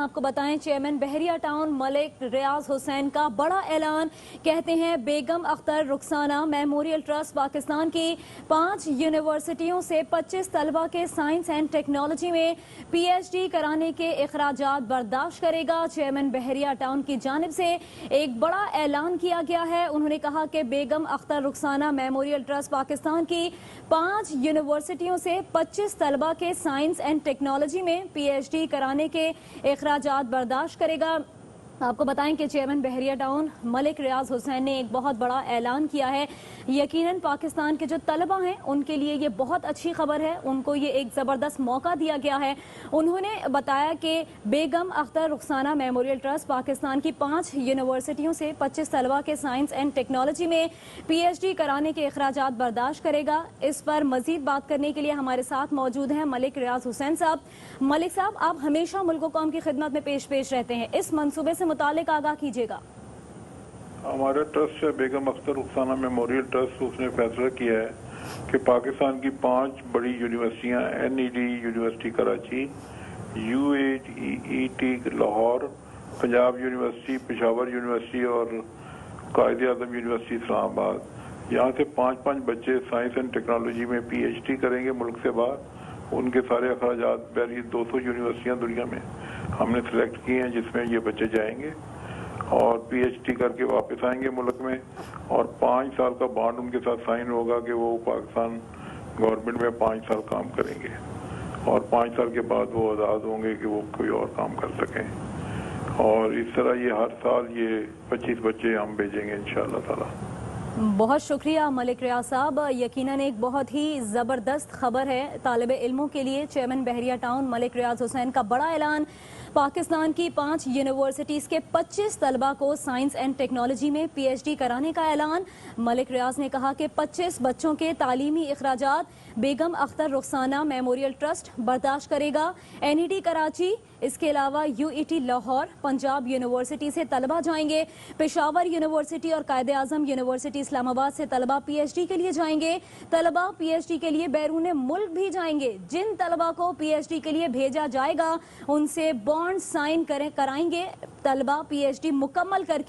آپ کو بتائیں چیئرمین بحریہ ٹاؤن ملک ریاض حسین کا بڑا اعلان. کہتے ہیں بیگم اختر رخسانہ میموریل ٹرسٹ پاکستان کی 5 یونیورسٹیوں سے 25 طلبہ کے سائنس اینڈ ٹیکنالوجی میں پی ایچ ڈی کرانے کے اخراجات برداشت کرے گا. چیئرمین بحریہ ٹاؤن کی جانب سے ایک بڑا اعلان کیا گیا ہے. انہوں نے کہا کہ بیگم اختر رخسانہ میموریل ٹرسٹ پاکستان کی 5 یونیورسٹیوں سے 25 طلبہ کے سائنس اینڈ ٹیکنالوجی میں پی ایچ ڈی کرانے کے اخراجات برداشت کرے گا. آپ کو بتائیں کہ چیئرمین بحریہ ٹاؤن ملک ریاض حسین نے ایک بہت بڑا اعلان کیا ہے. یقیناً پاکستان کے جو طلبہ ہیں ان کے لیے یہ بہت اچھی خبر ہے. ان کو یہ ایک زبردست موقع دیا گیا ہے. انہوں نے بتایا کہ بیگم اختر رخسانہ میموریل ٹرسٹ پاکستان کی 5 یونیورسٹیوں سے 25 طلبہ کے سائنس اینڈ ٹیکنالوجی میں پی ایچ ڈی کرانے کے اخراجات برداشت کرے گا. اس پر مزید بات کرنے کے لیے ہمارے ساتھ موجود ہیں ملک ریاض حسین صاحب. ملک صاحب، آپ ہمیشہ ملک و قوم کی خدمت میں پیش رہتے ہیں. اس منصوبے سے متعلق آگاہ کیجیے گا. ہمارا ٹرسٹ ہے بیگم اختر رخسانہ میموریل ٹرسٹ. اس نے فیصلہ کیا ہے کہ پاکستان کی 5 بڑی یونیورسٹیاں N E D university Karachi, U E T Lahore, Punjab university, Peshawar university اور قائد اعظم یونیورسٹی اسلام آباد، یہاں سے 5 بچے سائنس اینڈ ٹیکنالوجی میں پی ایچ ڈی کریں گے ملک سے باہر. ان کے سارے اخراجات بہرحال 200 یونیورسٹیاں دنیا میں ہم نے سلیکٹ کی ہیں جس میں یہ بچے جائیں گے اور پی ایچ ڈی کر کے واپس آئیں گے ملک میں. اور 5 سال کا بانڈ ان کے ساتھ سائن ہوگا کہ وہ پاکستان گورنمنٹ میں 5 سال کام کریں گے اور 5 سال کے بعد وہ آزاد ہوں گے کہ وہ کوئی اور کام کر سکیں. اور اس طرح یہ ہر سال یہ 25 بچے ہم بھیجیں گے انشاءاللہ تعالی. بہت شکریہ ملک ریاض صاحب. یقیناً ایک بہت ہی زبردست خبر ہے طالب علموں کے لیے. چیئرمین بحریہ ٹاؤن ملک ریاض حسین کا بڑا اعلان. پاکستان کی 5 یونیورسٹیز کے 25 طلبہ کو سائنس اینڈ ٹیکنالوجی میں پی ایچ ڈی کرانے کا اعلان. ملک ریاض نے کہا کہ 25 بچوں کے تعلیمی اخراجات بیگم اختر رخسانہ میموریل ٹرسٹ برداشت کرے گا. این ای ٹی کراچی، اس کے علاوہ U E T Lahore, Punjab university سے طلبہ جائیں گے. پشاور یونیورسٹی اور قائد اعظم یونیورسٹی اسلام آباد سے طلبہ پی ایچ ڈی کے لیے جائیں گے. طلبہ پی ایچ ڈی کے لیے بیرون ملک بھی جائیں گے. جن طلبہ کو پی ایچ ڈی کے لیے بھیجا جائے گا ان سے بانڈ سائن کرائیں گے. طلبہ پی ایچ ڈی مکمل کر کے